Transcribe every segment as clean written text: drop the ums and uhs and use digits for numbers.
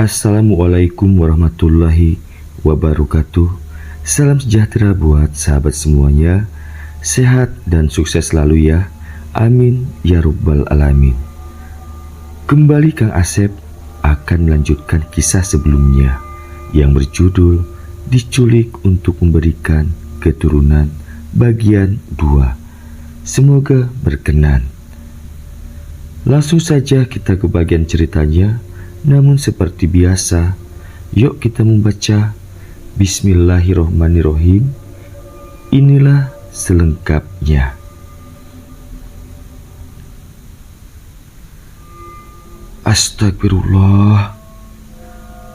Assalamualaikum warahmatullahi wabarakatuh. Salam sejahtera buat sahabat semuanya. Sehat dan sukses selalu ya. Amin ya rabbal alamin. Kembali Kang Asep akan melanjutkan kisah sebelumnya yang berjudul Diculik untuk Memberikan Keturunan bagian 2. Semoga berkenan. Langsung saja kita ke bagian ceritanya. Namun seperti biasa, yuk kita membaca Bismillahirrohmanirrohim. Inilah selengkapnya. Astagfirullah.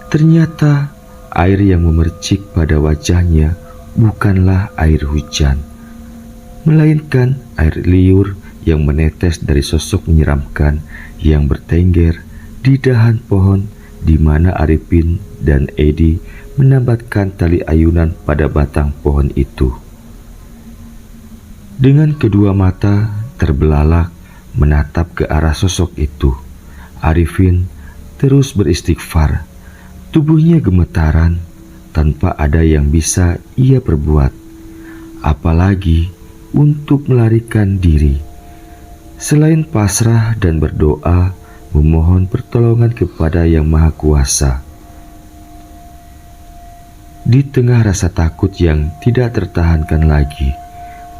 Ternyata air yang memercik pada wajahnya bukanlah air hujan, melainkan air liur yang menetes dari sosok menyeramkan yang bertengger di dahan pohon di mana Arifin dan Edi menambatkan tali ayunan pada batang pohon itu. Dengan kedua mata terbelalak menatap ke arah sosok itu, Arifin terus beristighfar. Tubuhnya gemetaran tanpa ada yang bisa ia perbuat, apalagi untuk melarikan diri, selain pasrah dan berdoa memohon pertolongan kepada Yang Maha Kuasa. Di tengah rasa takut yang tidak tertahankan lagi,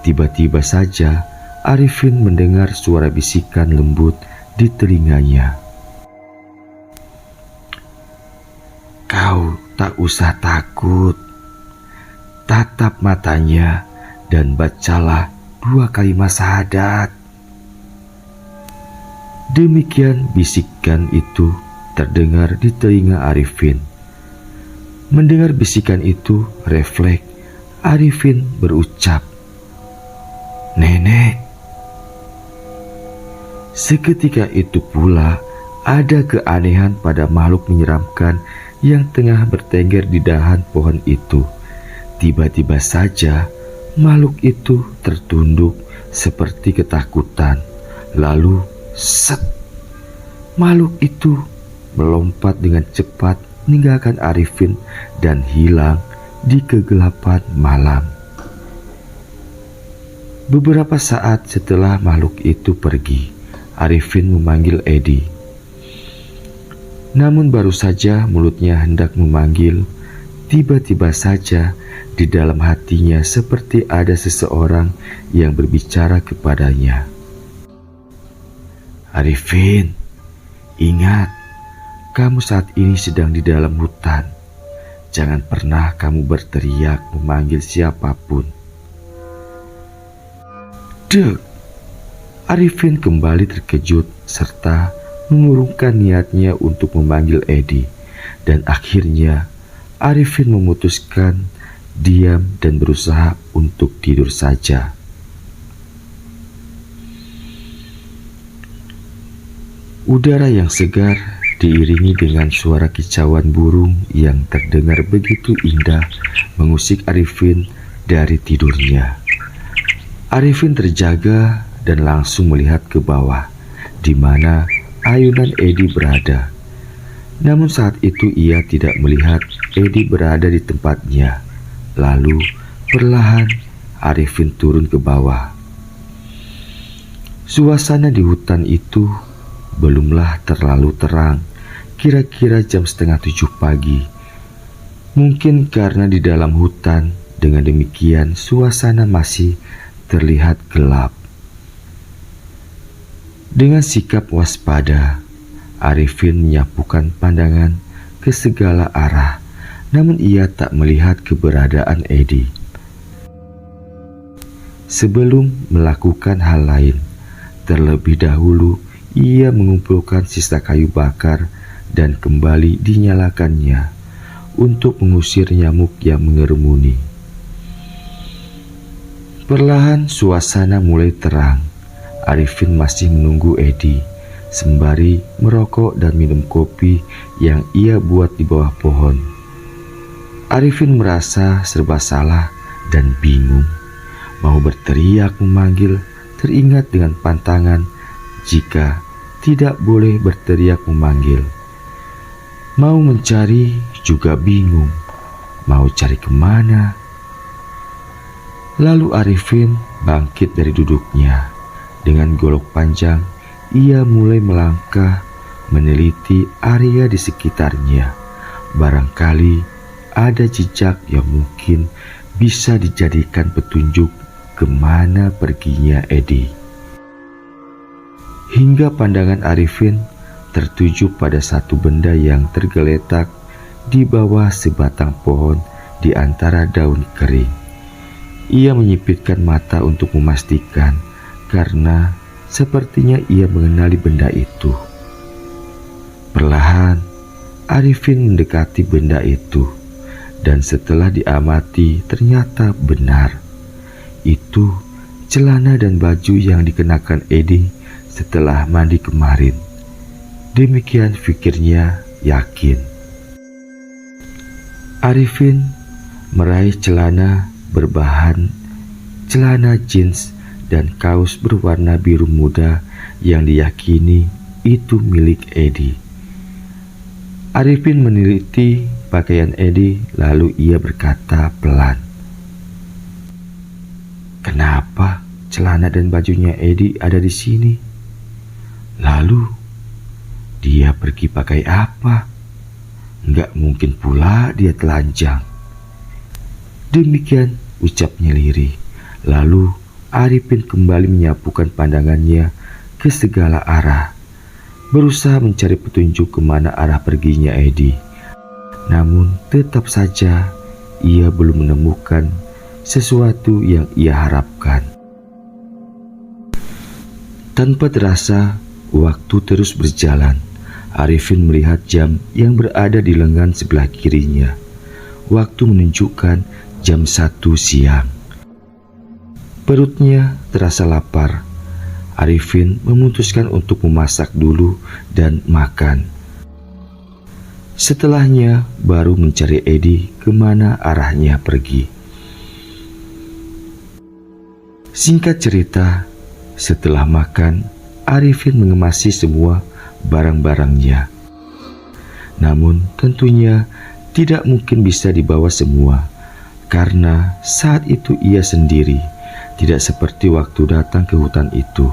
tiba-tiba saja Arifin mendengar suara bisikan lembut di telinganya. Kau tak usah takut. Tatap matanya dan bacalah 2 kalimat syahadat. Demikian bisikan itu terdengar di telinga Arifin. Mendengar bisikan itu, refleks Arifin berucap, "Nenek." Seketika itu pula ada keanehan pada makhluk menyeramkan yang tengah bertengger di dahan pohon itu. Tiba-tiba saja makhluk itu tertunduk seperti ketakutan. Lalu set, makhluk itu melompat dengan cepat meninggalkan Arifin dan hilang di kegelapan malam. Beberapa saat setelah makhluk itu pergi, Arifin memanggil Edi. Namun baru saja mulutnya hendak memanggil, tiba-tiba saja di dalam hatinya seperti ada seseorang yang berbicara kepadanya. Arifin, ingat, kamu saat ini sedang di dalam hutan. Jangan pernah kamu berteriak memanggil siapapun. Dek, Arifin kembali terkejut serta mengurungkan niatnya untuk memanggil Edi. Dan akhirnya Arifin memutuskan diam dan berusaha untuk tidur saja. Udara yang segar diiringi dengan suara kicauan burung yang terdengar begitu indah mengusik Arifin dari tidurnya. Arifin terjaga dan langsung melihat ke bawah di mana ayunan Edi berada. Namun saat itu ia tidak melihat Edi berada di tempatnya. Lalu perlahan Arifin turun ke bawah. Suasana di hutan itu belumlah terlalu terang, kira-kira jam 6:30 pagi. Mungkin karena di dalam hutan, dengan demikian suasana masih terlihat gelap. Dengan sikap waspada, Arifin menyapukan pandangan ke segala arah, namun ia tak melihat keberadaan Edi. Sebelum melakukan hal lain, terlebih dahulu ia mengumpulkan sisa kayu bakar dan kembali dinyalakannya untuk mengusir nyamuk yang mengerumuni. Perlahan suasana mulai terang. Arifin masih menunggu Edi sembari merokok dan minum kopi yang ia buat di bawah pohon. Arifin merasa serba salah dan bingung. Mau berteriak memanggil, teringat dengan pantangan jika tidak boleh berteriak memanggil. Mau mencari juga bingung, mau cari kemana. Lalu Arifin bangkit dari duduknya. Dengan golok panjang, ia mulai melangkah, meneliti area di sekitarnya. Barangkali ada jejak yang mungkin bisa dijadikan petunjuk kemana perginya Edi. Hingga pandangan Arifin tertuju pada satu benda yang tergeletak di bawah sebatang pohon di antara daun kering. Ia menyipitkan mata untuk memastikan, karena sepertinya ia mengenali benda itu. Perlahan, Arifin mendekati benda itu, dan setelah diamati ternyata benar. Itu celana dan baju yang dikenakan Edi setelah mandi kemarin. Demikian pikirnya yakin. Arifin meraih celana berbahan celana jeans dan kaos berwarna biru muda yang diyakini itu milik Edi. Arifin meneliti pakaian Edi, lalu ia berkata pelan, "Kenapa celana dan bajunya Edi ada di sini? Lalu dia pergi pakai apa? Nggak mungkin pula dia telanjang." Demikian ucapnya lirih. Lalu Arifin kembali menyapukan pandangannya ke segala arah, berusaha mencari petunjuk kemana arah perginya Edi. Namun tetap saja ia belum menemukan sesuatu yang ia harapkan. Tanpa terasa, waktu terus berjalan. Arifin melihat jam yang berada di lengan sebelah kirinya. Waktu menunjukkan jam 1 siang. Perutnya terasa lapar. Arifin memutuskan untuk memasak dulu dan makan. Setelahnya baru mencari Edi kemana arahnya pergi. Singkat cerita, setelah makan, Arifin mengemasi semua barang-barangnya. Namun tentunya tidak mungkin bisa dibawa semua, karena saat itu ia sendiri, tidak seperti waktu datang ke hutan itu.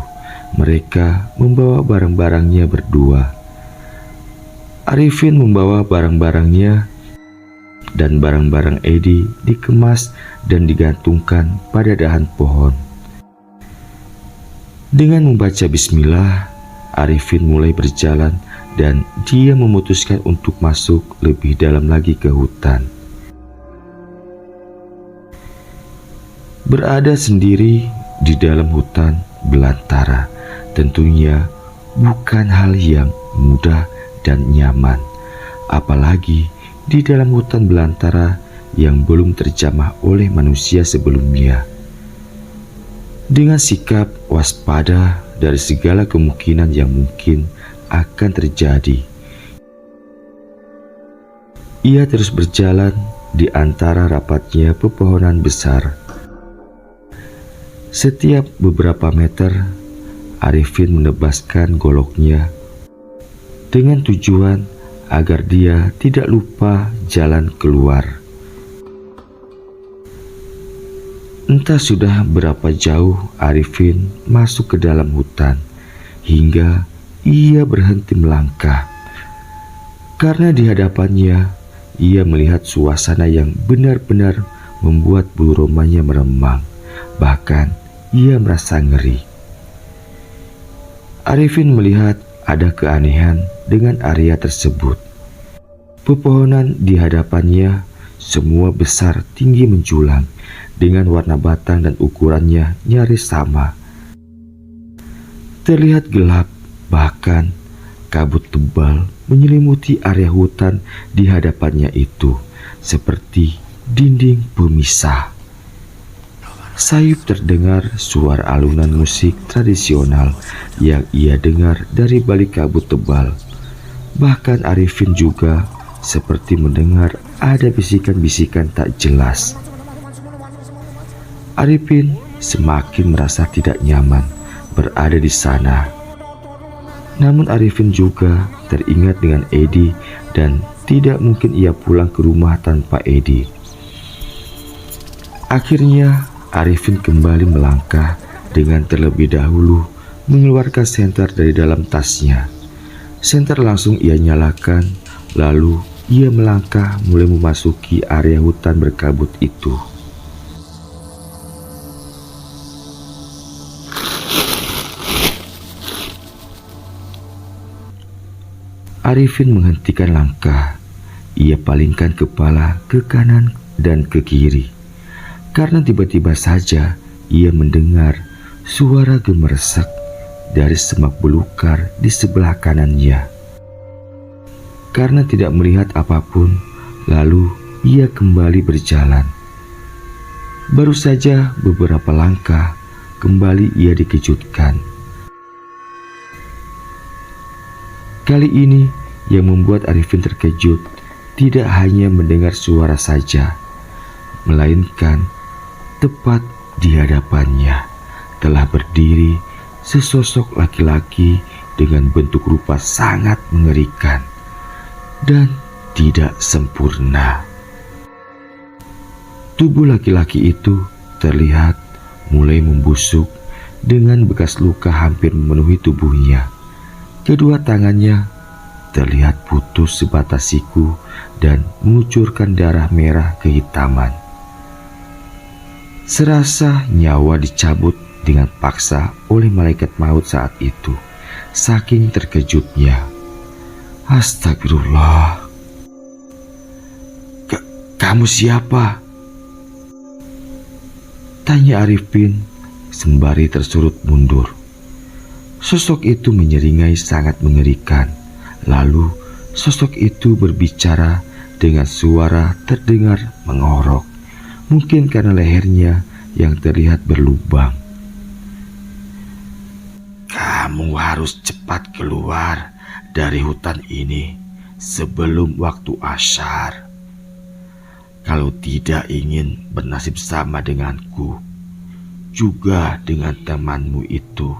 Mereka membawa barang-barangnya berdua. Arifin membawa barang-barangnya, dan barang-barang Edi dikemas dan digantungkan pada dahan pohon. Dengan membaca bismillah, Arifin mulai berjalan dan dia memutuskan untuk masuk lebih dalam lagi ke hutan. Berada sendiri di dalam hutan belantara tentunya bukan hal yang mudah dan nyaman, apalagi di dalam hutan belantara yang belum terjamah oleh manusia sebelumnya. Dengan sikap waspada dari segala kemungkinan yang mungkin akan terjadi, ia terus berjalan di antara rapatnya pepohonan besar. Setiap beberapa meter, Arifin menebaskan goloknya dengan tujuan agar dia tidak lupa jalan keluar. Entah sudah berapa jauh Arifin masuk ke dalam hutan, hingga ia berhenti melangkah. Karena di hadapannya, ia melihat suasana yang benar-benar membuat bulu romanya meremang. Bahkan ia merasa ngeri. Arifin melihat ada keanehan dengan area tersebut. Pepohonan di hadapannya semua besar tinggi menjulang, dengan warna batang dan ukurannya nyaris sama. Terlihat gelap, bahkan kabut tebal menyelimuti area hutan di hadapannya itu, seperti dinding pemisah. Sayup terdengar suara alunan musik tradisional yang ia dengar dari balik kabut tebal. Bahkan Arifin juga seperti mendengar ada bisikan-bisikan tak jelas. Arifin semakin merasa tidak nyaman berada di sana. Namun Arifin juga teringat dengan Edi dan tidak mungkin ia pulang ke rumah tanpa Edi. Akhirnya Arifin kembali melangkah dengan terlebih dahulu mengeluarkan senter dari dalam tasnya. Senter langsung ia nyalakan, lalu ia melangkah mulai memasuki area hutan berkabut itu. Arifin menghentikan langkah. Ia palingkan kepala ke kanan dan ke kiri. Karena tiba-tiba saja ia mendengar suara gemeresek dari semak belukar di sebelah kanannya. Karena tidak melihat apapun, lalu ia kembali berjalan. Baru saja beberapa langkah, kembali ia dikejutkan. Kali ini yang membuat Arifin terkejut tidak hanya mendengar suara saja, melainkan tepat di hadapannya telah berdiri sesosok laki-laki dengan bentuk rupa sangat mengerikan dan tidak sempurna. Tubuh laki-laki itu terlihat mulai membusuk dengan bekas luka hampir memenuhi tubuhnya. Kedua tangannya terlihat putus sebatas siku dan mengucurkan darah merah kehitaman. Serasa nyawa dicabut dengan paksa oleh malaikat maut saat itu, saking terkejutnya. Astagfirullah. Kamu siapa? Tanya Arifin sembari tersurut mundur. Sosok itu menyeringai sangat mengerikan. Lalu sosok itu berbicara dengan suara terdengar mengorok. Mungkin karena lehernya yang terlihat berlubang. Kamu harus cepat keluar dari hutan ini sebelum waktu asyar. Kalau tidak ingin bernasib sama denganku, juga dengan temanmu itu.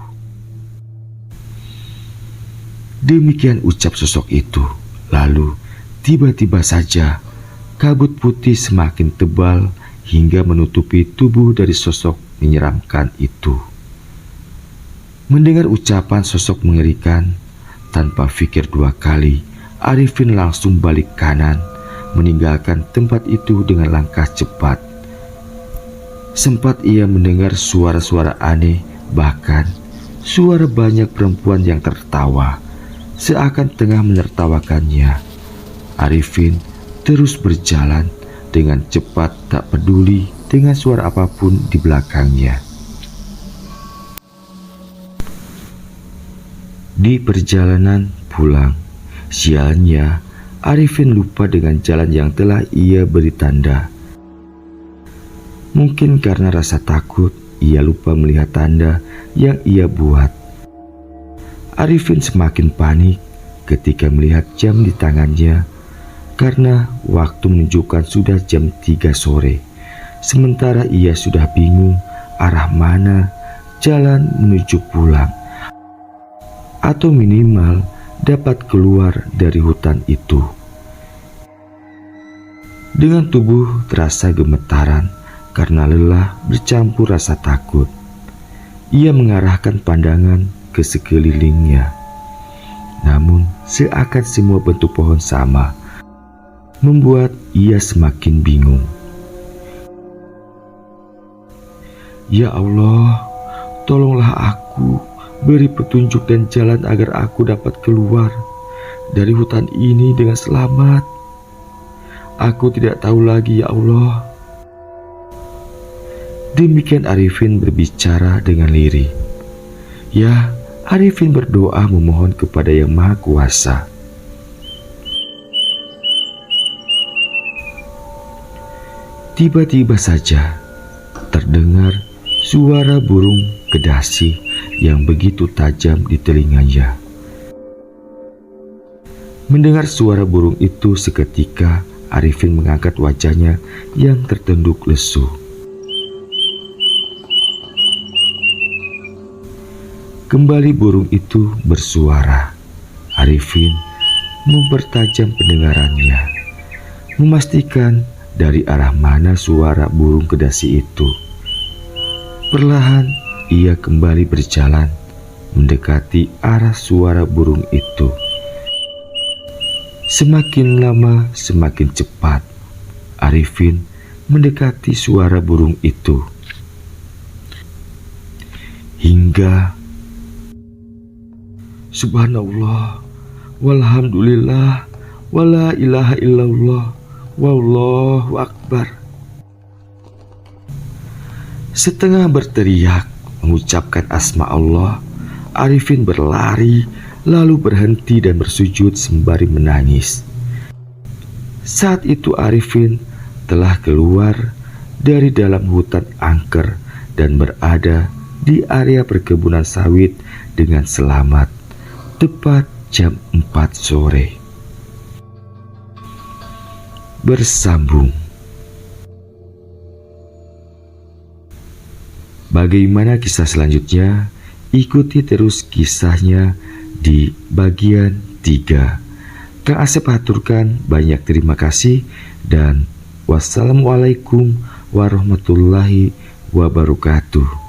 Demikian ucap sosok itu. Lalu tiba-tiba saja kabut putih semakin tebal hingga menutupi tubuh dari sosok menyeramkan itu. Mendengar ucapan sosok mengerikan, tanpa pikir dua kali, Arifin langsung balik kanan, meninggalkan tempat itu dengan langkah cepat. Sempat ia mendengar suara-suara aneh, bahkan suara banyak perempuan yang tertawa, seakan tengah menertawakannya. Arifin terus berjalan dengan cepat, tak peduli dengan suara apapun di belakangnya. Di perjalanan pulang, sialnya Arifin lupa dengan jalan yang telah ia beri tanda. Mungkin karena rasa takut, ia lupa melihat tanda yang ia buat. Arifin semakin panik ketika melihat jam di tangannya, karena waktu menunjukkan sudah jam 3 sore. Sementara ia sudah bingung arah mana jalan menuju pulang, atau minimal dapat keluar dari hutan itu. Dengan tubuh terasa gemetaran karena lelah bercampur rasa takut, ia mengarahkan pandangan ke sekelilingnya. Namun seakan semua bentuk pohon sama, membuat ia semakin bingung. Ya Allah, tolonglah aku, beri petunjuk dan jalan agar aku dapat keluar dari hutan ini dengan selamat. Aku tidak tahu lagi, ya Allah. Demikian Arifin berbicara dengan lirih. Ya, Arifin berdoa memohon kepada Yang Maha Kuasa. Tiba-tiba saja terdengar suara burung kedasi yang begitu tajam di telinganya. Mendengar suara burung itu, seketika Arifin mengangkat wajahnya yang tertunduk lesu. Kembali burung itu bersuara. Arifin mempertajam pendengarannya, memastikan dari arah mana suara burung kedasi itu. Perlahan ia kembali berjalan mendekati arah suara burung itu. Semakin lama semakin cepat Arifin mendekati suara burung itu, hingga subhanallah, walhamdulillah, wala ilaha illallah, wallahu akbar. Setengah berteriak mengucapkan asma Allah, Arifin berlari lalu berhenti dan bersujud sembari menangis. Saat itu Arifin telah keluar dari dalam hutan angker dan berada di area perkebunan sawit dengan selamat tepat jam 4 sore. Bersambung. Bagaimana kisah selanjutnya? Ikuti terus kisahnya di bagian 3. Kang Asep haturkan banyak terima kasih dan wassalamualaikum warahmatullahi wabarakatuh.